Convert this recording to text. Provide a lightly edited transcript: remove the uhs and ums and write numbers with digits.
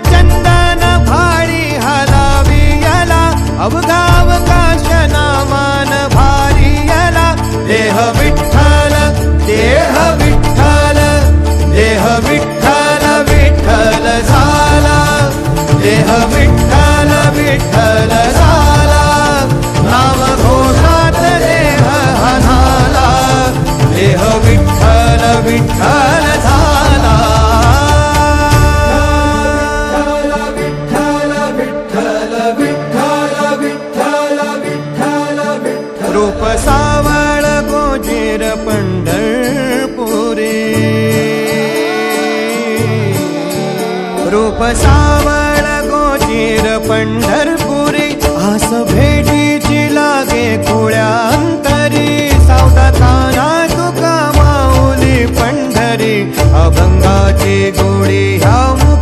चंदन भारी हलावी याला अवघाव काश नामान भारी याला देह विठ्ठल देह विठ्ठल देह विठ्ठल विठ्ठल झाला देह विठ्ठल विठ्ठल झाला नाम घोषात देह हनाला देह विठ्ठल विठ्ठल झाला रूप सावळ गोजीर पंढरपुरी रूप सावळ गोजीर पंढरपुरी आस भेटीची लागे खुळ्या अंतरी सावधा ताना तुका माऊली पंढरी अभंगाची गोडी ह्या